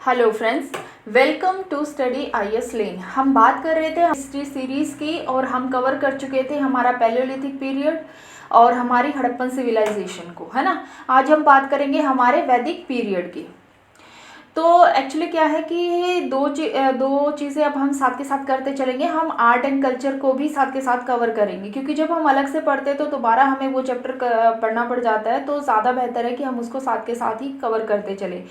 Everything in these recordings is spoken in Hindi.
Hello friends, welcome to study IS lane. हम बात कर रहे थे हिस्ट्री सीरीज़ की और हम कवर कर चुके थे हमारा पैलियोलिथिक पीरियड और हमारी हड़प्पन सिविलाइजेशन को, है ना। आज हम बात करेंगे हमारे वैदिक पीरियड की। तो एक्चुअली क्या है कि दो चीज़ें अब हम साथ के साथ करते चलेंगे। हम आर्ट एंड कल्चर को भी साथ के साथ कवर करेंगे, क्योंकि जब हम अलग से पढ़ते तो दोबारा हमें वो चैप्टर पढ़ना पड़ जाता है। तो ज़्यादा बेहतर है कि हम उसको साथ के साथ ही कवर करते चले।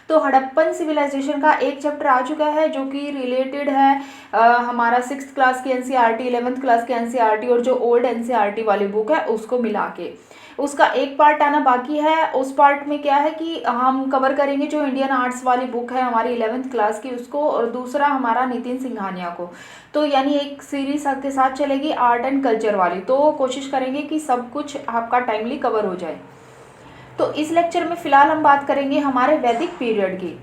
तो हड़प्पन सिविलाइजेशन का एक चैप्टर आ चुका है जो कि रिलेटेड है हमारा 6th क्लास की एनसीईआरटी, 11th क्लास की एनसीईआरटी और जो ओल्ड एनसीईआरटी वाली बुक है उसको मिला के। उसका एक पार्ट आना बाकी है। उस पार्ट में क्या है कि हम कवर करेंगे जो इंडियन आर्ट्स वाली बुक है हमारी 11th क्लास की उसको, और दूसरा हमारा नितिन सिंघानिया को। तो यानी एक सीरीज के साथ चलेगी आर्ट एंड कल्चर वाली। तो कोशिश करेंगे कि सब कुछ आपका टाइमली कवर हो जाए। तो इस लेक्चर में फ़िलहाल हम बात करेंगे हमारे वैदिक पीरियड की।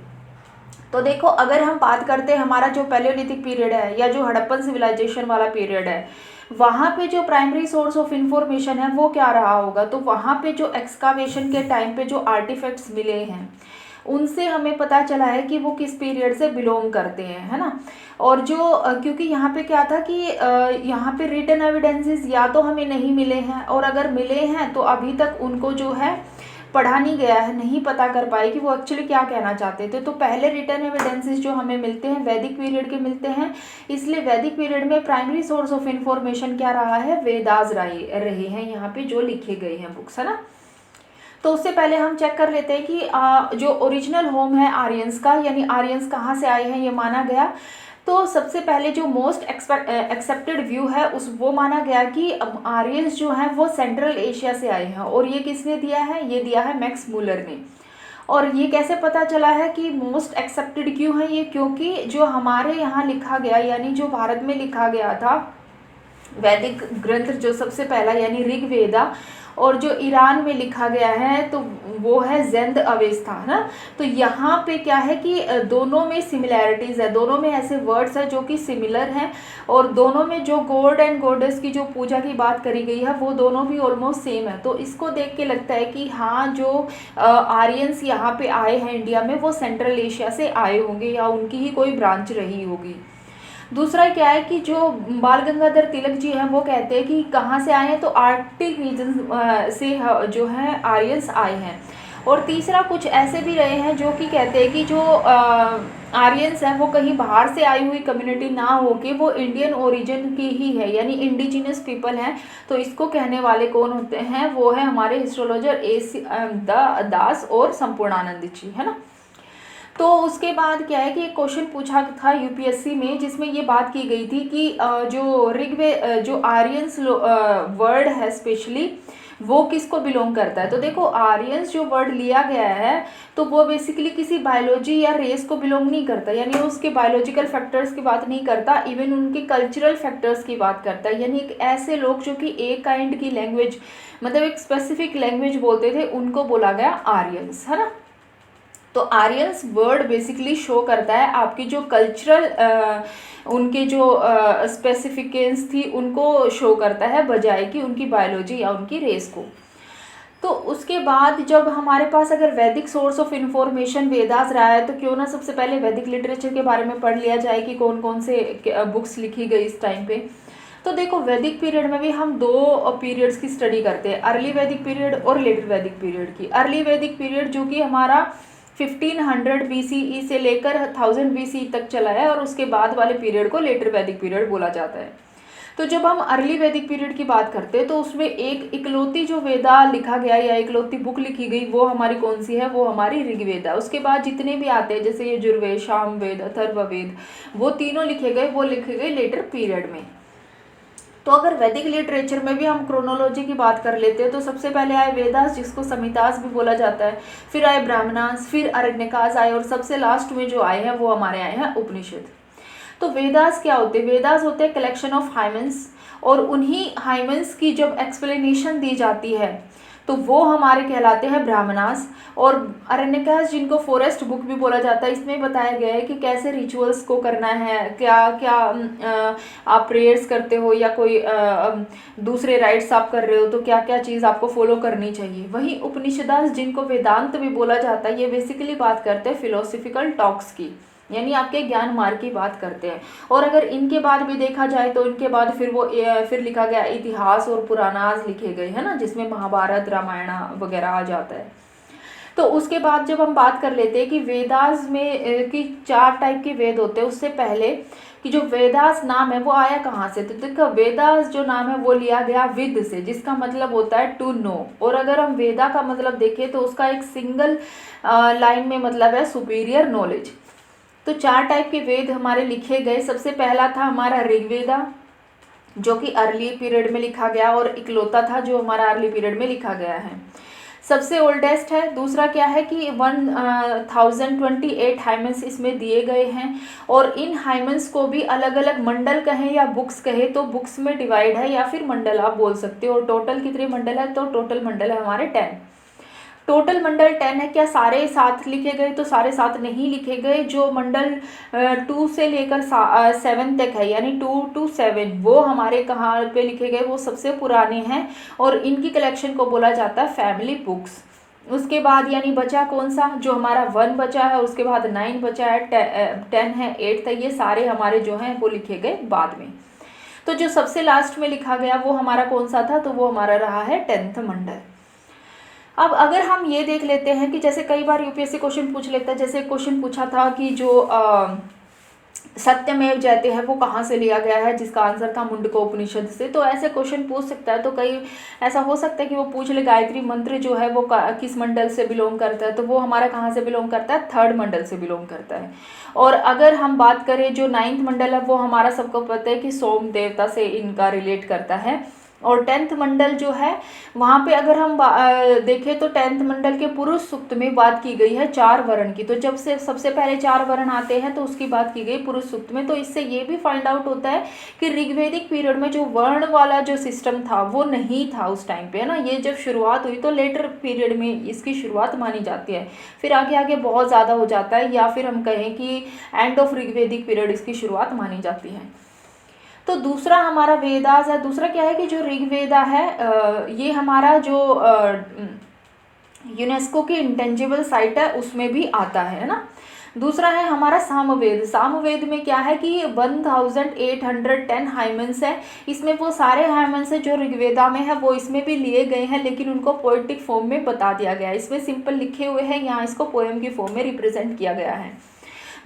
तो देखो, अगर हम बात करते हैं हमारा जो पैलियोलिथिक पीरियड है या जो हड़प्पन सिविलाइजेशन वाला पीरियड है, वहाँ पे जो प्राइमरी सोर्स ऑफ इंफॉर्मेशन है वो क्या रहा होगा। तो वहाँ पे जो एक्सकावेशन के टाइम पे जो आर्टिफैक्ट्स मिले हैं उनसे हमें पता चला है कि वो किस पीरियड से बिलोंग करते हैं, है ना। और जो क्योंकि यहाँ पे क्या था कि यहाँ पे रिटन एविडेंसेस या तो हमें नहीं मिले हैं, और अगर मिले हैं तो अभी तक उनको जो है पढ़ा नहीं गया है, नहीं पता कर पाए कि वो एक्चुअली क्या कहना चाहते थे। तो पहले रिटन एविडेंसेस जो हमें मिलते हैं वैदिक पीरियड के मिलते हैं, इसलिए वैदिक पीरियड में प्राइमरी सोर्स ऑफ इंफॉर्मेशन क्या रहा है, वेदास रहे हैं यहाँ पे जो लिखे गए हैं बुक्स, है ना। तो उससे पहले हम चेक कर लेते हैं कि जो ओरिजिनल होम है आर्यंस का, यानी आर्यंस कहाँ से आए हैं ये माना गया। तो सबसे पहले जो मोस्ट एक्सेप्टेड व्यू है उस वो माना गया कि आर्यंस जो हैं वो सेंट्रल एशिया से आए हैं, और ये किसने दिया है, ये दिया है मैक्स मूलर ने। और ये कैसे पता चला है कि मोस्ट एक्सेप्टेड क्यों है ये, क्योंकि जो हमारे यहाँ लिखा गया यानी जो भारत में लिखा गया था वैदिक ग्रंथ जो सबसे पहला यानी ऋग्वेदा, और जो ईरान में लिखा गया है तो वो है ज़ैंद अवेस्ता, है ना। तो यहाँ पे क्या है कि दोनों में सिमिलैरिटीज़ है, दोनों में ऐसे वर्ड्स हैं जो कि सिमिलर हैं, और दोनों में जो गॉड एंड गॉडेस की जो पूजा की बात करी गई है वो दोनों भी ऑलमोस्ट सेम है। तो इसको देख के लगता है कि हाँ, जो आर्यंस यहाँ पे आए हैं इंडिया में वो सेंट्रल एशिया से आए होंगे या उनकी ही कोई ब्रांच रही होगी। दूसरा क्या है कि जो बाल गंगाधर तिलक जी हैं वो कहते हैं कि कहाँ से आए हैं, तो आर्कटिक रीजन से जो है आर्यंस आए हैं। और तीसरा कुछ ऐसे भी रहे हैं जो कि कहते हैं कि जो आर्यंस हैं वो कहीं बाहर से आई हुई कम्युनिटी ना होके वो इंडियन ओरिजिन की ही है, यानी इंडिजिनस पीपल हैं। तो इसको कहने वाले कौन होते हैं, वो है हमारे हिस्ट्रोलॉजर दास और संपूर्णानंद जी, है ना। तो उसके बाद क्या है कि एक क्वेश्चन पूछा था यूपीएससी में जिसमें ये बात की गई थी कि जो आर्यंस वर्ड है स्पेशली वो किसको बिलोंग करता है। तो देखो, आर्यंस जो वर्ड लिया गया है तो वो बेसिकली किसी बायोलॉजी या रेस को बिलोंग नहीं करता, यानी वो उसके बायोलॉजिकल फैक्टर्स की बात नहीं करता, इवन उनके कल्चरल फैक्टर्स की बात करता है। यानी एक ऐसे लोग जो कि एक काइंड की लैंग्वेज, मतलब एक स्पेसिफिक लैंग्वेज बोलते थे, उनको बोला गया आर्यंस, है ना। तो आर्यंस वर्ड बेसिकली शो करता है आपकी जो कल्चरल उनके जो स्पेसिफिकेंस थी उनको शो करता है, बजाय कि उनकी बायोलॉजी या उनकी रेस को। तो उसके बाद जब हमारे पास अगर वैदिक सोर्स ऑफ इंफॉर्मेशन वेदास रहा है तो क्यों ना सबसे पहले वैदिक लिटरेचर के बारे में पढ़ लिया जाए कि कौन कौन से बुक्स लिखी गई इस टाइम पे। तो देखो, वैदिक पीरियड में भी हम दो पीरियड्स की स्टडी करते हैं, अर्ली वैदिक पीरियड और लेटर वैदिक पीरियड की। अर्ली वैदिक पीरियड जो कि हमारा 1500 BCE से लेकर 1000 BCE तक चला है, और उसके बाद वाले पीरियड को लेटर वैदिक पीरियड बोला जाता है। तो जब हम अर्ली वैदिक पीरियड की बात करते हैं तो उसमें एक इकलौती जो वेदा लिखा गया या इकलौती बुक लिखी गई वो हमारी कौन सी है, वो हमारी ऋग्वेद है। उसके बाद जितने भी आते हैं जैसे ये यजुर्वेद, सामवेद, अथर्ववेद, वो तीनों लिखे गए लेटर पीरियड में। तो अगर वैदिक लिटरेचर में भी हम क्रोनोलॉजी की बात कर लेते हैं तो सबसे पहले आए वेदास जिसको संहितास भी बोला जाता है, फिर आए ब्राह्मणास, फिर अरण्यकास आए, और सबसे लास्ट में जो आए हैं वो हमारे आए हैं उपनिषद। तो वेदास क्या होते हैं, वेदास होते हैं कलेक्शन ऑफ हाइमन्स, और उन्हीं हाइमन्स की जब एक्सप्लेनेशन दी जाती है तो वो हमारे कहलाते हैं ब्राह्मणास। और अरण्यकास जिनको फॉरेस्ट बुक भी बोला जाता है, इसमें बताया गया है कि कैसे रिचुअल्स को करना है, क्या क्या आप प्रेयर्स करते हो या कोई दूसरे राइट्स आप कर रहे हो तो क्या क्या चीज़ आपको फॉलो करनी चाहिए। वहीं उपनिषदास जिनको वेदांत भी बोला जाता है, ये बेसिकली बात करते हैं फिलोसफिकल टॉक्स की, यानी आपके ज्ञान मार्ग की बात करते हैं। और अगर इनके बाद भी देखा जाए तो इनके बाद फिर लिखा गया इतिहास और पुराणास लिखे गए हैं ना, जिसमें महाभारत रामायण वगैरह आ जाता है। तो उसके बाद जब हम बात कर लेते हैं कि वेदास में कि 4 टाइप के वेद होते हैं, उससे पहले कि जो वेदास नाम है वो आया कहाँ से, तो देखो वेदास जो नाम है वो लिया गया विद से, जिसका मतलब होता है टू नो। और अगर हम वेदा का मतलब देखें तो उसका एक सिंगल लाइन में मतलब है सुपीरियर नॉलेज। तो 4 टाइप के वेद हमारे लिखे गए। सबसे पहला था हमारा ऋग्वेदा, जो कि अर्ली पीरियड में लिखा गया और इकलौता था जो हमारा अर्ली पीरियड में लिखा गया है, सबसे ओल्डेस्ट है। दूसरा क्या है कि 1028 हाइमन्स इसमें दिए गए हैं, और इन हाइमन्स को भी अलग अलग मंडल कहें या बुक्स कहें तो बुक्स में डिवाइड है या फिर मंडल आप बोल सकते हो। और टोटल कितने मंडल है, तो टोटल मंडल है हमारे 10। टोटल मंडल 10 है। क्या सारे साथ लिखे गए, तो सारे साथ नहीं लिखे गए। जो मंडल 2 से लेकर 7 तक है, यानी 2 to 7, वो हमारे कहाँ पे लिखे गए, वो सबसे पुराने हैं और इनकी कलेक्शन को बोला जाता है फैमिली बुक्स। उसके बाद यानी बचा कौन सा, जो हमारा 1 बचा है, उसके बाद 9 बचा है, 10 है, 8 है, ये सारे हमारे जो हैं वो लिखे गए बाद में। तो जो सबसे लास्ट में लिखा गया वो हमारा कौन सा था, तो वो हमारा रहा है 10th मंडल। अब अगर हम ये देख लेते हैं कि जैसे कई बार यूपीएससी क्वेश्चन पूछ लेता है, जैसे क्वेश्चन पूछा था कि जो सत्यमेव जयते हैं वो कहाँ से लिया गया है, जिसका आंसर था मुंडको उपनिषद से। तो ऐसे क्वेश्चन पूछ सकता है। तो कई ऐसा हो सकता है कि वो पूछ ले गायत्री मंत्र जो है वो किस मंडल से बिलोंग करता है, तो वो हमारा कहाँ से बिलोंग करता है, 3rd मंडल से बिलोंग करता है। और अगर हम बात करें जो 9th मंडल है वो हमारा सबको पता है कि सोम देवता से इनका रिलेट करता है। और 10th मंडल जो है वहाँ पे अगर हम देखें तो 10th मंडल के पुरुष सूक्त में बात की गई है 4 वर्ण की। तो जब से सबसे पहले 4 वर्ण आते हैं तो उसकी बात की गई पुरुष सूक्त में। तो इससे ये भी फाइंड आउट होता है कि ऋग्वेदिक पीरियड में जो वर्ण वाला जो सिस्टम था वो नहीं था उस टाइम पे, है ना। ये जब शुरुआत हुई तो लेटर पीरियड में इसकी शुरुआत मानी जाती है, फिर आगे आगे बहुत ज़्यादा हो जाता है, या फिर हम कहें कि एंड ऑफ ऋग्वेदिक पीरियड इसकी शुरुआत मानी जाती है। तो दूसरा हमारा वेदास है। दूसरा क्या है कि जो ऋग्वेदा है ये हमारा जो यूनेस्को की इंटेंजिबल साइट है उसमें भी आता है ना। दूसरा है हमारा सामवेद। सामवेद में क्या है कि 1810 हाइमन्स है। इसमें वो सारे हाइमन्स है जो ऋग्वेदा में है वो इसमें भी लिए गए हैं, लेकिन उनको पोएटिक फॉर्म में बता दिया गया है। इसमें सिंपल लिखे हुए हैं, यहाँ इसको पोएम की फॉर्म में रिप्रेजेंट किया गया है।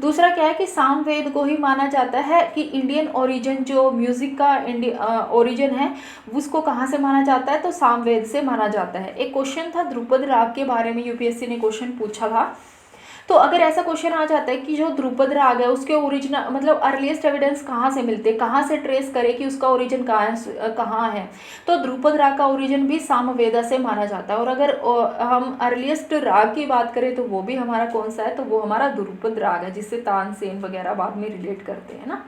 दूसरा क्या है कि सामवेद को ही माना जाता है कि इंडियन ओरिजिन, जो म्यूजिक का ओरिजिन है उसको कहाँ से माना जाता है, तो सामवेद से माना जाता है। एक क्वेश्चन था ध्रुपद राग के बारे में, यूपीएससी ने क्वेश्चन पूछा था। तो अगर ऐसा क्वेश्चन आ जाता है कि जो ध्रुपद राग है उसके ओरिजिनल मतलब अर्लीस्ट एविडेंस कहाँ से मिलते हैं, कहाँ से ट्रेस करें कि उसका ओरिजिन कहाँ है, तो ध्रुपद राग का ओरिजिन भी सामवेदा से माना जाता है। और अगर हम अर्लीस्ट राग की बात करें तो वो भी हमारा कौन सा है, तो वो हमारा ध्रुपद राग है, जिससे तानसेन वगैरह बाद में रिलेट करते हैं ना।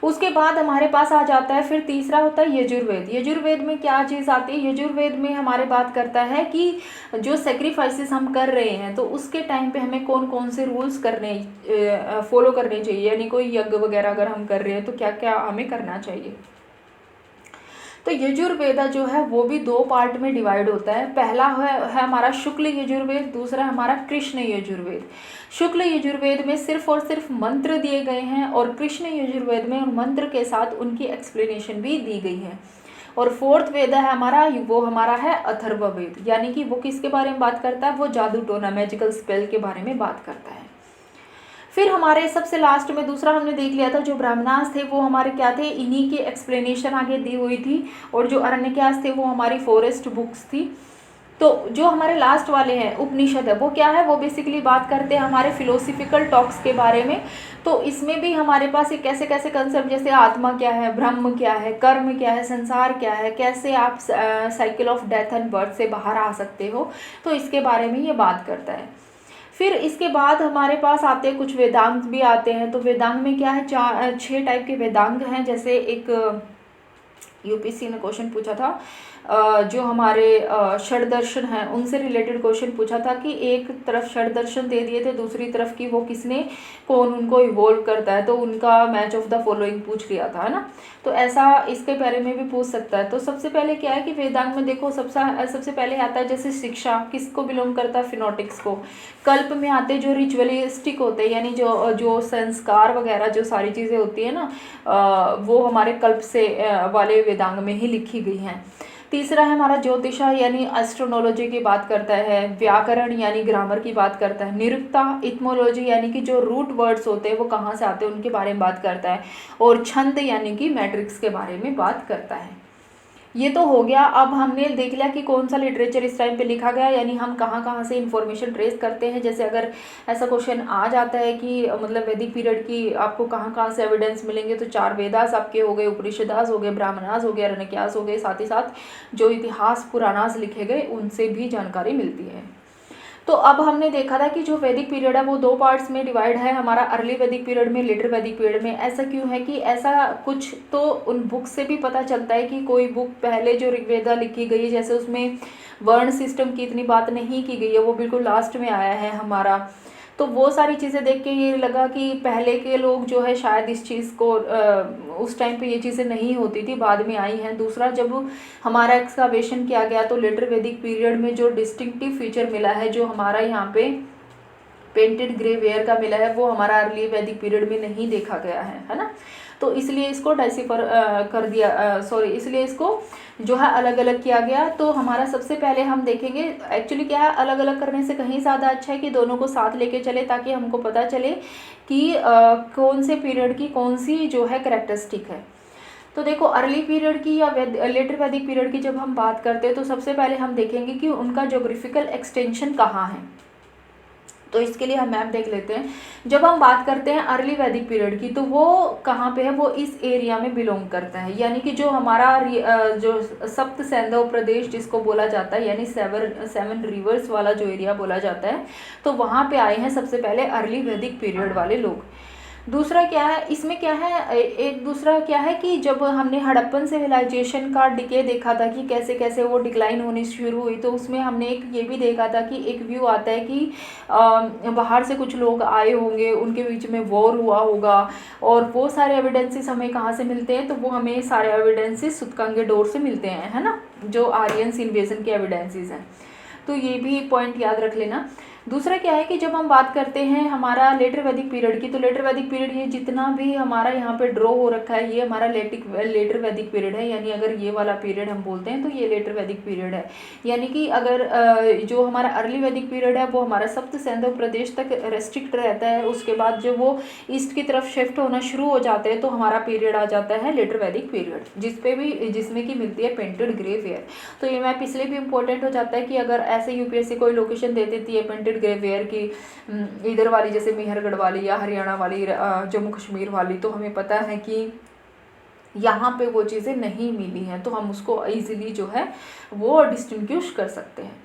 उसके बाद हमारे पास आ जाता है फिर तीसरा होता है यजुर्वेद। यजुर्वेद में क्या चीज़ आती है, यजुर्वेद में हमारे बात करता है कि जो सेक्रीफाइसेस हम कर रहे हैं तो उसके टाइम पे हमें कौन कौन से रूल्स करने फॉलो करने चाहिए, यानी कोई यज्ञ वगैरह अगर हम कर रहे हैं तो क्या क्या हमें करना चाहिए। तो यजुर्वेदा जो है वो भी 2 पार्ट में डिवाइड होता है। पहला है हमारा शुक्ल यजुर्वेद, दूसरा हमारा कृष्ण यजुर्वेद। शुक्ल यजुर्वेद में सिर्फ और सिर्फ मंत्र दिए गए हैं, और कृष्ण यजुर्वेद में उन मंत्र के साथ उनकी एक्सप्लेनेशन भी दी गई है। और 4th वेद है हमारा, वो हमारा है अथर्ववेद, यानी कि वो किसके बारे में बात करता है, वो जादू टोना मैजिकल स्पेल के बारे में बात करता है। फिर हमारे सबसे लास्ट में दूसरा हमने देख लिया था जो ब्राह्मणास थे वो हमारे क्या थे, इन्हीं की एक्सप्लेनेशन आगे दी हुई थी। और जो अरण्यकास थे वो हमारी फॉरेस्ट बुक्स थी। तो जो हमारे लास्ट वाले हैं उपनिषद है वो क्या है, वो बेसिकली बात करते हैं हमारे फिलोसफिकल टॉक्स के बारे में। तो इसमें भी हमारे पास एक कैसे कैसे कंसेप्ट, जैसे आत्मा क्या है, ब्रह्म क्या है, कर्म क्या है, संसार क्या है, कैसे आप cycle of death and birth से बाहर आ सकते हो, तो इसके बारे में ये बात करता है। फिर इसके बाद हमारे पास आते हैं कुछ वेदांग भी आते हैं। तो वेदांग में क्या है, 6 टाइप के वेदांग हैं। जैसे एक यूपीएससी ने क्वेश्चन पूछा था जो हमारे षड दर्शन हैं उनसे रिलेटेड क्वेश्चन पूछा था कि एक तरफ षड दर्शन दे दिए थे, दूसरी तरफ की वो किसने, कौन उनको इवोल्व करता है, तो उनका मैच ऑफ द फॉलोइंग पूछ लिया था, है ना। तो ऐसा इसके बारे में भी पूछ सकता है। तो सबसे पहले क्या है कि वेदांग में देखो सबसे पहले आता है जैसे शिक्षा किसको बिलोंग करता है, फिनोटिक्स को। कल्प में आते जो रिचुअलिस्टिक होते हैं, यानी जो जो संस्कार वगैरह जो सारी चीज़ें होती है ना, वो हमारे कल्प से वाले वेदांग में ही लिखी गई हैं। तीसरा है हमारा ज्योतिषा यानी एस्ट्रोनोलॉजी की बात करता है। व्याकरण यानी ग्रामर की बात करता है। निरुक्ता इथमोलॉजी यानी कि जो रूट वर्ड्स होते हैं वो कहाँ से आते हैं उनके बारे में बात करता है। और छंद यानी कि मैट्रिक्स के बारे में बात करता है। ये तो हो गया। अब हमने देख लिया कि कौन सा लिटरेचर इस टाइम पे लिखा गया, यानी हम कहाँ कहाँ से इंफॉर्मेशन ट्रेस करते हैं। जैसे अगर ऐसा क्वेश्चन आ जाता है कि मतलब वैदिक पीरियड की आपको कहाँ कहाँ से एविडेंस मिलेंगे, तो 4 वेदास आपके हो गए, उपनिषदास हो गए, ब्राह्मणास हो गए, अरण्यकास हो गए, साथ ही साथ जो इतिहास पुराणास लिखे गए उनसे भी जानकारी मिलती है। तो अब हमने देखा था कि जो वैदिक पीरियड है वो 2 पार्ट्स में डिवाइड है, हमारा अर्ली वैदिक पीरियड में, लेटर वैदिक पीरियड में। ऐसा क्यों है कि ऐसा कुछ तो उन बुक से भी पता चलता है कि कोई बुक पहले जो ऋग्वेदा लिखी गई है, जैसे उसमें वर्ण सिस्टम की इतनी बात नहीं की गई है, वो बिल्कुल लास्ट में आया है हमारा। तो वो सारी चीज़ें देख के ये लगा कि पहले के लोग जो है शायद इस चीज़ को उस टाइम पे ये चीज़ें नहीं होती थी, बाद में आई हैं। दूसरा, जब हमारा एक्सकावेशन किया गया तो लेटर वैदिक पीरियड में जो डिस्टिंक्टिव फीचर मिला है, जो हमारा यहाँ पे पेंटेड ग्रे वेयर का मिला है, वो हमारा अर्ली वैदिक पीरियड में नहीं देखा गया है ना। तो इसलिए इसको डाइसिफर कर दिया, सॉरी, इसलिए इसको जो है अलग अलग किया गया। तो हमारा सबसे पहले हम देखेंगे एक्चुअली क्या है, अलग अलग करने से कहीं ज़्यादा अच्छा है कि दोनों को साथ लेके चले, ताकि हमको पता चले कि कौन से पीरियड की कौन सी जो है कैरेक्टरिस्टिक है। तो देखो अर्ली पीरियड की या लेटर वैदिक पीरियड की जब हम बात करते हैं तो सबसे पहले हम देखेंगे कि उनका ज्योग्राफिकल एक्सटेंशन कहाँ है। तो इसके लिए हम मैप देख लेते हैं। जब हम बात करते हैं अर्ली वैदिक पीरियड की, तो वो कहाँ पे है, वो इस एरिया में बिलोंग करता है, यानी कि जो हमारा जो सप्त सैंधव प्रदेश जिसको बोला जाता है, यानी 7 रिवर्स वाला जो एरिया बोला जाता है, तो वहाँ पे आए हैं सबसे पहले अर्ली वैदिक पीरियड वाले लोग। दूसरा क्या है इसमें, क्या है एक दूसरा क्या है कि जब हमने हड़प्पन सिविलाइजेशन का डिके देखा था कि कैसे कैसे वो डिक्लाइन होनी शुरू हुई, तो उसमें हमने एक ये भी देखा था कि एक व्यू आता है कि बाहर से कुछ लोग आए होंगे, उनके बीच में वॉर हुआ होगा, और वो सारे एविडेंसेस हमें कहाँ से मिलते हैं, तो वो हमें सारे एविडेंसेस सुतकंगेडोर से मिलते हैं, है ना, जो आर्यंस इन्वेजन के एविडेंसेस हैं। तो ये भी पॉइंट याद रख लेना। दूसरा क्या है कि जब हम बात करते हैं हमारा लेटर वैदिक पीरियड की, तो लेटर वैदिक पीरियड ये जितना भी हमारा यहाँ पे ड्रॉ हो रखा है, ये हमारा लेटर वैदिक पीरियड है। यानी अगर ये वाला पीरियड हम बोलते हैं तो ये लेटर वैदिक पीरियड है। यानी कि अगर जो हमारा अर्ली वैदिक पीरियड है वो हमारा सप्त सैंधव प्रदेश तक रेस्ट्रिक्ट रहता है, उसके बाद जब वो ईस्ट की तरफ शिफ्ट होना शुरू हो जाते हैं तो हमारा पीरियड आ जाता है लेटर वैदिक पीरियड, जिसमें कि मिलती है पेंटेड ग्रे वेयर। तो ये मैप इसलिए भी इंपॉर्टेंट हो जाता है कि अगर ऐसे यूपीएससी कोई लोकेशन दे देती है पेंटेड ग्रे वेयर की, इधर वाली जैसे मेहरगढ़ वाली या हरियाणा वाली, जम्मू कश्मीर वाली, तो हमें पता है कि यहाँ पे वो चीज़ें नहीं मिली हैं, तो हम उसको इजीली जो है वो डिस्टिंग्विश कर सकते हैं।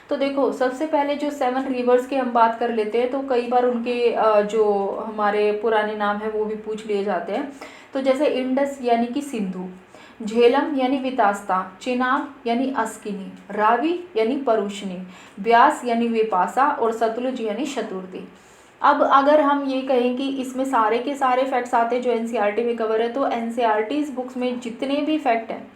तो देखो सबसे पहले जो 7 रिवर्स की हम बात कर लेते हैं, तो कई बार उनके जो हमारे पुराने नाम है वो भी पूछ लिए जाते हैं। तो जैसे इंडस यानी कि सिंधु, झेलम यानी वितास्ता, चेनाब यानी अस्किनी, रावी यानी परुष्णी, ब्यास यानी विपासा, और सतलुज यानी शतुर्थी। अब अगर हम ये कहें कि इसमें सारे के सारे फैक्ट्स आते हैं जो एनसीईआरटी में कवर है, तो एनसीईआरटी बुक्स में जितने भी फैक्ट हैं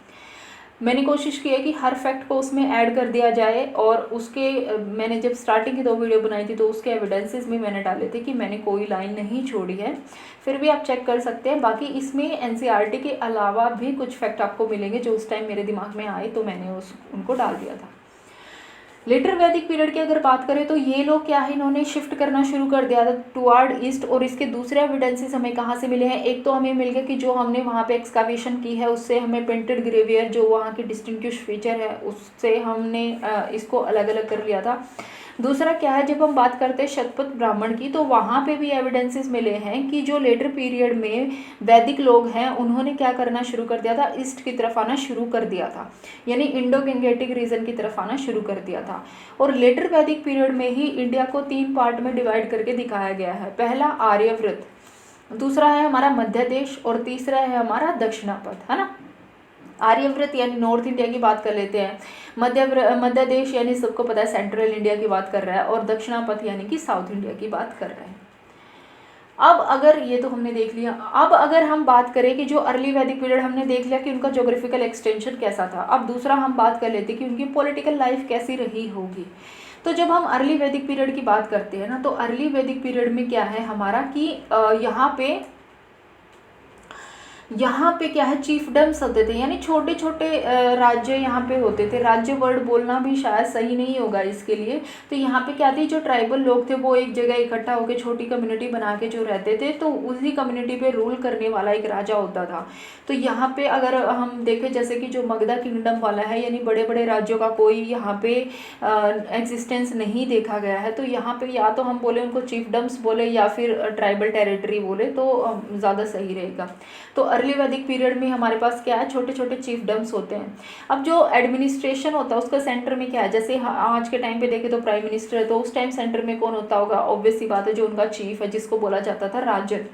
मैंने कोशिश की है कि हर फैक्ट को उसमें ऐड कर दिया जाए, और उसके मैंने जब स्टार्टिंग की 2 वीडियो बनाई थी तो उसके एविडेंसेस भी मैंने डाले थे कि मैंने कोई लाइन नहीं छोड़ी है, फिर भी आप चेक कर सकते हैं। बाकी इसमें एनसीईआरटी के अलावा भी कुछ फैक्ट आपको मिलेंगे जो उस टाइम मेरे दिमाग में आए, तो मैंने उनको डाल दिया था। लेटर वैदिक पीरियड की अगर बात करें तो ये लोग क्या है, इन्होंने शिफ्ट करना शुरू कर दिया था टुवर्ड ईस्ट, और इसके दूसरे एविडेंसेस हमें कहाँ से मिले हैं। एक तो हमें मिल गया कि जो हमने वहाँ पे एक्सकावेशन की है उससे हमें पेंटेड ग्रेवियर जो वहाँ की डिस्टिंग्विश फीचर है उससे हमने इसको अलग अलग कर लिया था। दूसरा क्या है, जब हम बात करते हैं शतपथ ब्राह्मण की, तो वहाँ पे भी एविडेंसेस मिले हैं कि जो लेटर पीरियड में वैदिक लोग हैं उन्होंने क्या करना शुरू कर दिया था, ईस्ट की तरफ आना शुरू कर दिया था, यानी इंडो गंगेटिक रीजन की तरफ आना शुरू कर दिया था। और लेटर वैदिक पीरियड में ही इंडिया को 3 पार्ट में डिवाइड करके दिखाया गया है। पहला आर्यव्रत, दूसरा है हमारा मध्य देश, और तीसरा है हमारा दक्षिणापथ, है ना। आर्यव्रत यानी नॉर्थ इंडिया की बात कर लेते हैं, मध्य देश यानी सबको पता है सेंट्रल इंडिया की बात कर रहा है, और दक्षिणापथ यानी कि साउथ इंडिया की बात कर रहा है। अब अगर ये तो हमने देख लिया, अब अगर हम बात करें कि जो अर्ली वैदिक पीरियड हमने देख लिया कि उनका ज्योग्राफिकल एक्सटेंशन कैसा था, अब दूसरा हम बात कर लेते कि उनकी पॉलिटिकल लाइफ कैसी रही होगी। तो जब हम अर्ली वैदिक पीरियड की बात करते हैं ना, तो अर्ली वैदिक पीरियड में क्या है हमारा कि यहाँ पे क्या है, चीफडम्स होते थे, यानी छोटे छोटे राज्य यहाँ पे होते थे। राज्य वर्ड बोलना भी शायद सही नहीं होगा इसके लिए। तो यहाँ पे क्या थी, जो ट्राइबल लोग थे वो एक जगह इकट्ठा होकर छोटी कम्युनिटी बना के जो रहते थे, तो उसी कम्युनिटी पे रूल करने वाला एक राजा होता था। तो यहाँ पे अगर हम देखें जैसे कि जो मगधा किंगडम वाला है, यानी बड़े बड़े राज्यों का कोई यहाँ पे एग्जिस्टेंस नहीं देखा गया है। तो यहाँ पे या तो हम बोले उनको चीफडम्स बोले या फिर ट्राइबल टेरिटरी बोले तो ज़्यादा सही रहेगा। तो अर्ली वैदिक पीरियड में हमारे पास क्या है, छोटे छोटे चीफडम्स होते हैं। अब जो एडमिनिस्ट्रेशन होता है उसका सेंटर में क्या है, जैसे आज के टाइम पे देखें तो प्राइम मिनिस्टर है, तो उस टाइम सेंटर में कौन होता होगा, ऑब्वियस सी बात है जो उनका चीफ है, जिसको बोला जाता था राजन।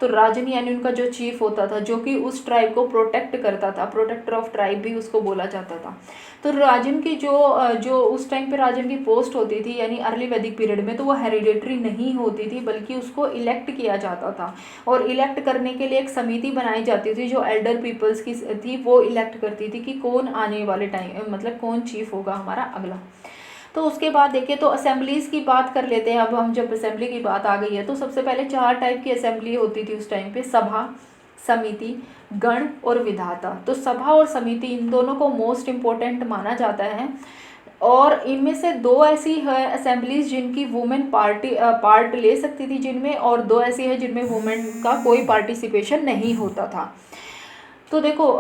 तो राजन यानी उनका जो चीफ होता था, जो कि उस ट्राइब को प्रोटेक्ट करता था, प्रोटेक्टर ऑफ ट्राइब भी उसको बोला जाता था। तो राजन की जो उस टाइम पे राजन की पोस्ट होती थी, यानी अर्ली वैदिक पीरियड में, तो वो हेरिडेटरी नहीं होती थी, बल्कि उसको इलेक्ट किया जाता था। और इलेक्ट करने के लिए एक समिति बनाई जाती थी जो एल्डर पीपल्स की थी, वो इलेक्ट करती थी कि कौन आने वाले टाइम मतलब कौन चीफ होगा हमारा अगला। तो उसके बाद देखिए तो असेंबलीज की बात कर लेते हैं। अब हम जब असेंबली की बात आ गई है, तो सबसे पहले 4 टाइप की असेंबली होती थी उस टाइम पे, सभा, समिति, गण और विधाता। तो सभा और समिति इन दोनों को मोस्ट इम्पोर्टेंट माना जाता है। और इनमें से 2 ऐसी है असेंबलीज जिनकी वुमेन पार्ट ले सकती थी जिनमें, और 2 ऐसी है जिनमें वुमेन का कोई पार्टिसिपेशन नहीं होता था। तो देखो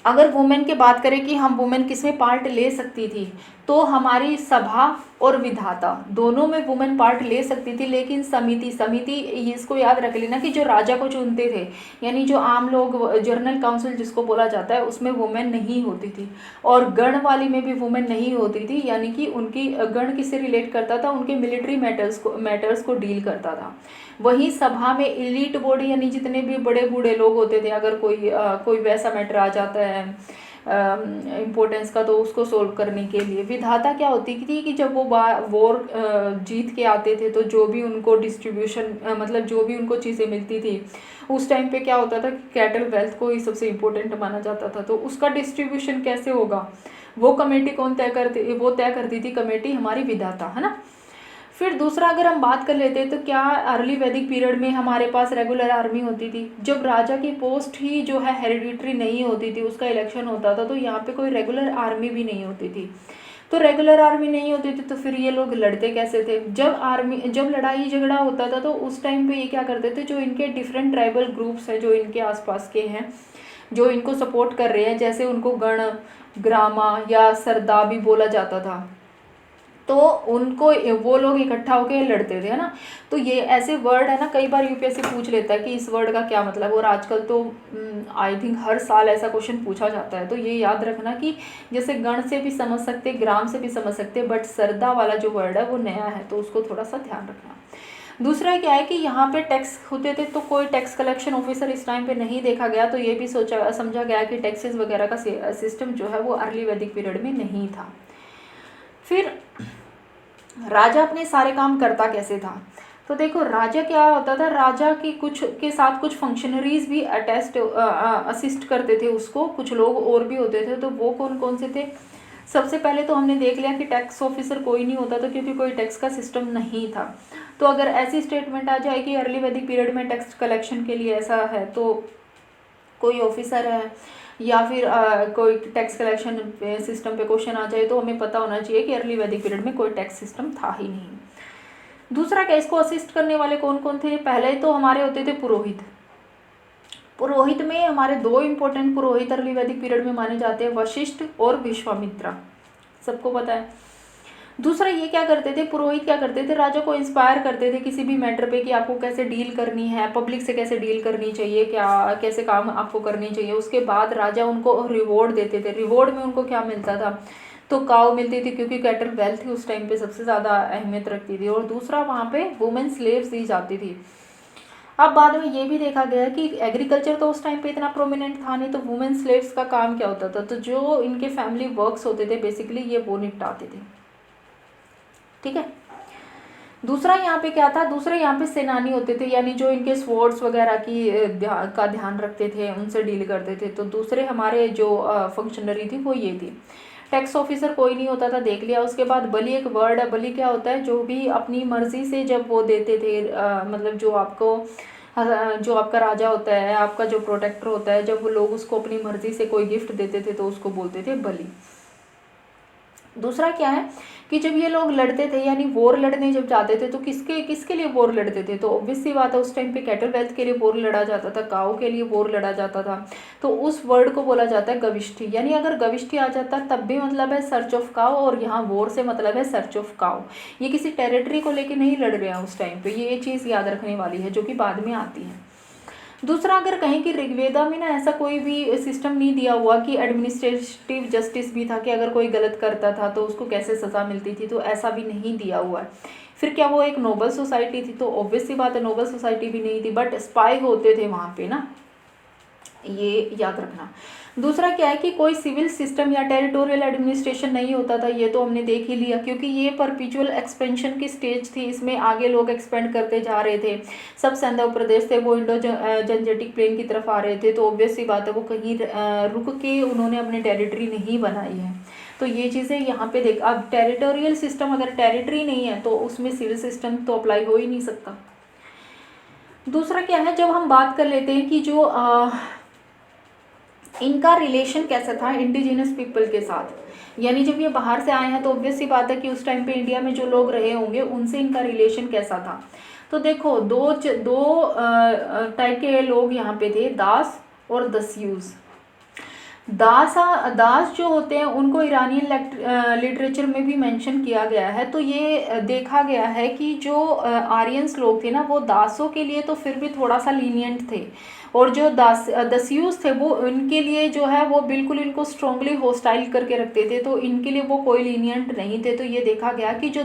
अगर वुमेन की बात करें कि हम वुमेन किस में पार्ट ले सकती थी, तो हमारी सभा और विधाता दोनों में वुमेन पार्ट ले सकती थी। लेकिन समिति इसको याद रख लेना कि जो राजा को चुनते थे, यानी जो आम लोग, जनरल काउंसिल जिसको बोला जाता है, उसमें वुमेन नहीं होती थी। और गण वाली में भी वुमेन नहीं होती थी, यानी कि उनकी गण किससे रिलेट करता था, उनके मिलिट्री मैटर्स को डील करता था। वहीं सभा में इलीट बॉडी यानी जितने भी बड़े बूढ़े लोग होते थे, अगर कोई वैसा मैटर आ जाता है इम्पोर्टेंस का, तो उसको सोल्व करने के लिए विधाता क्या होती थी कि जब वो वॉर जीत के आते थे, तो जो भी उनको डिस्ट्रीब्यूशन मतलब जो भी उनको चीज़ें मिलती थी, उस टाइम पे क्या होता था कि कैटल वेल्थ को ही सबसे इम्पोर्टेंट माना जाता था। तो उसका डिस्ट्रीब्यूशन कैसे होगा, वो कमेटी कौन तय करती थी कमेटी हमारी विधाता, है ना। फिर दूसरा अगर हम बात कर लेते हैं तो क्या अर्ली वैदिक पीरियड में हमारे पास रेगुलर आर्मी होती थी। जब राजा की पोस्ट ही जो है हेरिडिटरी नहीं होती थी, उसका इलेक्शन होता था, तो यहाँ पे कोई रेगुलर आर्मी भी नहीं होती थी। तो रेगुलर आर्मी नहीं होती थी तो फिर ये लोग लड़ते कैसे थे। जब लड़ाई झगड़ा होता था तो उस टाइम पे ये क्या करते थे, जो इनके डिफरेंट ट्राइबल ग्रुप्स हैं जो इनके आसपास के हैं, जो इनको सपोर्ट कर रहे हैं, जैसे उनको गण, ग्रामा या सरदा भी बोला जाता था, तो उनको वो लोग इकट्ठा होकर लड़ते थे, है ना। तो ये ऐसे वर्ड है ना, कई बार यूपीएससी पूछ लेता है कि इस वर्ड का क्या मतलब, और आजकल तो आई थिंक हर साल ऐसा क्वेश्चन पूछा जाता है। तो ये याद रखना कि जैसे गण से भी समझ सकते, ग्राम से भी समझ सकते, बट सरदा वाला जो वर्ड है वो नया है, तो उसको थोड़ा सा ध्यान रखना। दूसरा क्या है कि यहाँ पे टैक्स होते थे, तो कोई टैक्स कलेक्शन ऑफिसर इस टाइम पे नहीं देखा गया, तो ये भी समझा गया कि टैक्सेस वगैरह का सिस्टम जो है वो अर्ली वैदिक पीरियड में नहीं था। फिर राजा अपने सारे काम करता कैसे था, तो देखो राजा क्या होता था, राजा की के साथ कुछ फंक्शनरीज भी असिस्ट करते थे उसको, कुछ लोग और भी होते थे। तो वो कौन कौन से थे, सबसे पहले तो हमने देख लिया कि टैक्स ऑफिसर कोई नहीं होता था, क्योंकि कोई टैक्स का सिस्टम नहीं था। तो अगर ऐसी स्टेटमेंट आ जाए कि अर्ली वैदिक पीरियड में टैक्स कलेक्शन के लिए ऐसा है, तो कोई ऑफिसर है या फिर कोई टैक्स कलेक्शन सिस्टम पे क्वेश्चन आ जाए, तो हमें पता होना चाहिए कि अर्ली वैदिक पीरियड में कोई टैक्स सिस्टम था ही नहीं। दूसरा क्या, इसको असिस्ट करने वाले कौन कौन थे, पहले तो हमारे होते थे पुरोहित। पुरोहित में हमारे 2 इंपॉर्टेंट पुरोहित अर्ली वैदिक पीरियड में माने जाते हैं, वशिष्ठ और विश्वामित्रा, सबको पता है। दूसरा ये क्या करते थे, पुरोहित क्या करते थे, राजा को इंस्पायर करते थे किसी भी मैटर पे कि आपको कैसे डील करनी है, पब्लिक से कैसे डील करनी चाहिए, क्या कैसे काम आपको करनी चाहिए। उसके बाद राजा उनको रिवॉर्ड देते थे। रिवॉर्ड में उनको क्या मिलता था, तो काऊ मिलती थी, क्योंकि कैटल वेल्थ ही उस टाइम पे सबसे ज़्यादा अहमियत रखती थी। और दूसरा वहाँ पे वुमेन स्लेव्स दी जाती थी। अब बाद में ये भी देखा गया कि एग्रीकल्चर तो उस टाइम पे इतना प्रोमिनेंट था नहीं, तो वुमेन स्लेव्स का काम क्या होता था, तो जो इनके फैमिली वर्क्स होते थे बेसिकली ये वो निपटाते थे। ठीक है। दूसरा यहाँ पे क्या था, दूसरे यहाँ पे सेनानी होते थे, यानी जो इनके स्वॉर्ड्स वगैरह की का ध्यान रखते थे, उनसे डील करते थे। तो दूसरे हमारे जो फंक्शनरी थी वो ये थी। टैक्स ऑफिसर कोई नहीं होता था, देख लिया। उसके बाद बली एक वर्ड है, बली क्या होता है, जो भी अपनी मर्जी से जब वो देते थे, मतलब जो आपको जो आपका राजा होता है, आपका जो प्रोटेक्टर होता है, जब वो लोग उसको अपनी मर्जी से कोई गिफ्ट देते थे तो उसको बोलते थे बली। दूसरा क्या है कि जब ये लोग लड़ते थे, यानी वॉर लड़ने जब जाते थे, तो किसके किसके लिए वॉर लड़ते थे, तो ऑब्वियस सी बात है उस टाइम पे कैटल वेल्थ के लिए वॉर लड़ा जाता था, काऊ के लिए वॉर लड़ा जाता था। तो उस वर्ड को बोला जाता है गविष्ठी, यानी अगर गविष्ठी आ जाता तब भी मतलब है सर्च ऑफ काऊ, और यहाँ वॉर से मतलब है सर्च ऑफ काऊ। ये किसी टेरिटरी को लेकर नहीं लड़ रहे हैं उस टाइम पे, ये चीज़ याद रखने वाली है जो कि बाद में आती है। दूसरा, अगर कहें कि ऋग्वेदा में ना ऐसा कोई भी सिस्टम नहीं दिया हुआ कि एडमिनिस्ट्रेटिव जस्टिस भी था, कि अगर कोई गलत करता था तो उसको कैसे सज़ा मिलती थी, तो ऐसा भी नहीं दिया हुआ है। फिर क्या वो एक नोबल सोसाइटी थी, तो ऑब्वियस सी बात है नोबल सोसाइटी भी नहीं थी, बट स्पाई होते थे वहाँ पे ना, ये याद रखना। दूसरा क्या है कि कोई सिविल सिस्टम या टेरिटोरियल एडमिनिस्ट्रेशन नहीं होता था, ये तो हमने देख ही लिया, क्योंकि ये परपिचुअल एक्सपेंशन की स्टेज थी, इसमें आगे लोग एक्सपेंड करते जा रहे थे। सब सैंधव प्रदेश थे वो इंडो जनजेटिक प्लेन की तरफ आ रहे थे, तो ऑब्वियस सी बात है वो कहीं रुक के उन्होंने अपनी टेरिटरी नहीं बनाई है। तो ये चीज़ें यहाँ पे देख, अब टेरिटोरियल सिस्टम अगर टेरिटरी नहीं है तो उसमें सिविल सिस्टम तो अप्लाई हो ही नहीं सकता। दूसरा क्या है, जब हम बात कर लेते हैं कि जो इनका रिलेशन कैसा था इंडिजिनस पीपल के साथ, यानी जब ये बाहर से आए हैं तो ऑब्वियस सी बात है कि उस टाइम पे इंडिया में जो लोग रहे होंगे उनसे इनका रिलेशन कैसा था। तो देखो दो टाइप के लोग यहाँ पे थे, दास और दस्यूज। दास जो होते हैं उनको ईरानियन लिटरेचर में भी मेंशन किया गया है। तो ये देखा गया है कि जो आर्यंस लोग थे ना वो दासों के लिए तो फिर भी थोड़ा सा लीनियंट थे, और जो दस्यूज थे वो इनके लिए जो है वो बिल्कुल इनको स्ट्रांगली होस्टाइल करके रखते थे, तो इनके लिए वो कोई लीनियंट नहीं थे। तो ये देखा गया कि जो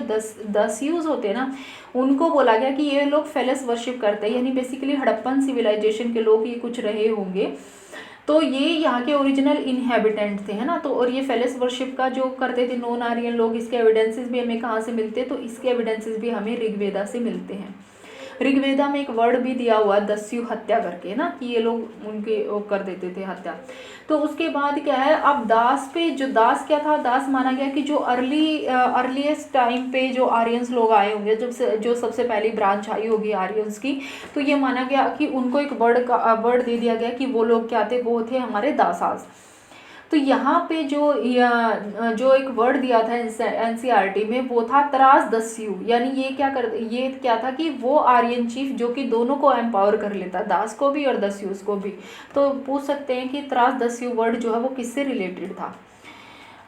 दस्यूज होते हैं ना उनको बोला गया कि ये लोग फेलस वर्शिप करते हैं, यानी बेसिकली हड़प्पन सिविलाइजेशन के लोग ये कुछ रहे होंगे, तो ये यहाँ के ओरिजिनल इनहेबिटेंट थे, है ना। तो और ये फेलस वर्शिप का जो करते थे नॉन आर्यन लोग, इसके एविडेंसेस भी हमें कहाँ से मिलते हैं, तो इसके एविडेंसेस भी हमें ऋग्वेदा से मिलते हैं। ऋग्वेदा में एक वर्ड भी दिया हुआ है दस्यु हत्या करके ना, कि ये लोग उनके वो कर देते थे हत्या। तो उसके बाद क्या है, अब दास पे, जो दास क्या था, दास माना गया कि जो अर्लीस्ट टाइम पे जो आर्यंस लोग आए होंगे, जो सबसे पहली ब्रांच आई होगी आर्यंस की, तो ये माना गया कि उनको एक वर्ड दे दिया गया कि वो लोग क्या थे, वो थे हमारे दासास। तो यहाँ पे जो एक वर्ड दिया था एनसीईआरटी में वो था त्रास दस्यु, यानी ये क्या था कि वो आर्यन चीफ जो कि दोनों को एम्पावर कर लेता, दास को भी और दस्युस को भी। तो पूछ सकते हैं कि त्रास दस्यु वर्ड जो है वो किससे रिलेटेड था।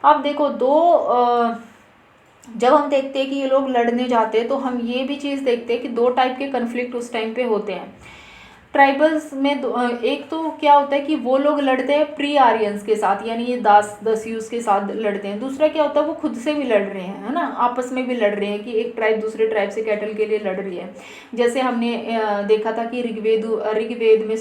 अब देखो जब हम देखते हैं कि ये लोग लड़ने जाते हैं तो हम ये भी चीज़ देखते हैं कि दो टाइप के कन्फ्लिक्ट उस टाइम पे होते हैं ट्राइबल्स में। एक तो क्या होता है कि वो लोग लड़ते हैं प्री आर्यंस के साथ, यानी ये दस्यूस के साथ लड़ते हैं। दूसरा क्या होता है वो खुद से भी लड़ रहे हैं, है ना, आपस में भी लड़ रहे हैं कि एक ट्राइब दूसरे ट्राइब से कैटल के लिए लड़ रही है। जैसे हमने देखा था कि ऋग्वेद में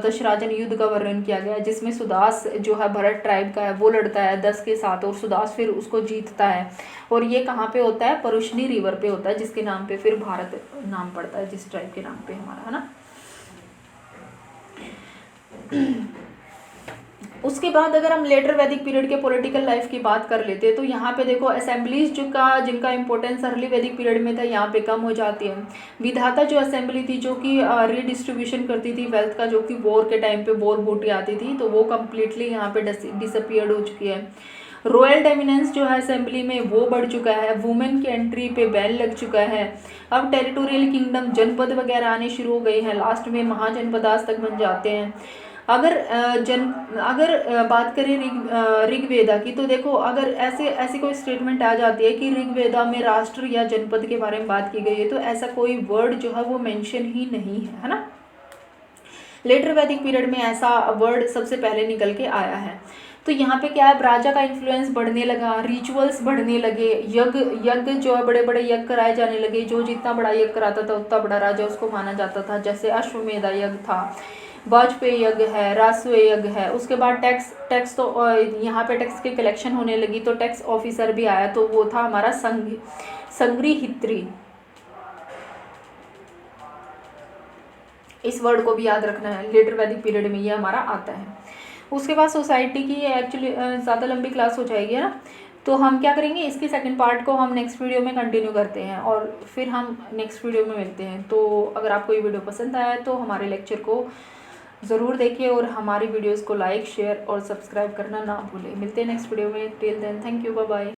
दशराजन युद्ध का वर्णन किया गया, जिसमें सुदास जो है भरत ट्राइब का है वो लड़ता है दस के साथ, और सुदास फिर उसको जीतता है। और ये कहाँ पे होता है, परुष्णी रिवर पे होता है, जिसके नाम पे फिर भारत नाम पड़ता है, जिस ट्राइब के नाम पे हमारा, है ना। उसके बाद अगर हम लेटर वैदिक पीरियड के पॉलिटिकल लाइफ की बात कर लेते हैं तो यहाँ पे देखो असेंबलीज जिनका इंपॉर्टेंस अर्ली वैदिक पीरियड में था यहाँ पे कम हो जाती है। विधाता जो असेंबली थी जो कि रीडिस्ट्रीब्यूशन करती थी वेल्थ का, जो कि वॉर के टाइम पे वॉर बूटी आती थी, तो वो कम्प्लीटली यहाँ पे डिसअपियर्ड हो चुकी है। रॉयल डोमिनेंस जो है असेंबली में वो बढ़ चुका है, वुमेन की एंट्री पे बैन लग चुका है। अब टेरिटोरियल किंगडम जनपद वगैरह आने शुरू हो गए हैं, लास्ट में महाजनपद आज तक बन जाते हैं। अगर बात करें ऋग्वेदा की, तो देखो अगर ऐसी कोई स्टेटमेंट आ जाती है कि ऋग्वेदा में राष्ट्र या जनपद के बारे में बात की गई है, तो ऐसा कोई वर्ड जो है वो मेंशन ही नहीं है ना। लेटर वैदिक पीरियड में ऐसा वर्ड सबसे पहले निकल के आया है। तो यहाँ पे क्या है, राजा का इन्फ्लुएंस बढ़ने लगा, रिचुअल्स बढ़ने लगे, यज्ञ यज्ञ जो है बड़े बड़े यज्ञ कराए जाने लगे। जो जितना बड़ा यज्ञ कराता था उतना बड़ा राजा उसको माना जाता था। जैसे अश्वमेध यज्ञ था, वाजपेयी यज्ञ है, राजसूय यज्ञ है। उसके बाद टैक्स टैक्स तो यहाँ पे टैक्स की कलेक्शन होने लगी, तो टैक्स ऑफिसर भी आया, तो वो था हमारा संग्रहित्री। इस वर्ड को भी याद रखना है, लेटर वैदिक पीरियड में ये हमारा आता है। उसके बाद सोसाइटी की एक्चुअली ज़्यादा लंबी क्लास हो जाएगी है ना, तो हम क्या करेंगे, इसकी सेकंड पार्ट को हम नेक्स्ट वीडियो में कंटिन्यू करते हैं और फिर हम नेक्स्ट वीडियो में मिलते हैं। तो अगर आपको ये वीडियो पसंद आया तो हमारे लेक्चर को ज़रूर देखिए और हमारी वीडियोज़ को लाइक शेयर और सब्सक्राइब करना ना भूलें। मिलते हैं नेक्स्ट वीडियो में। Till then thank you, bye bye.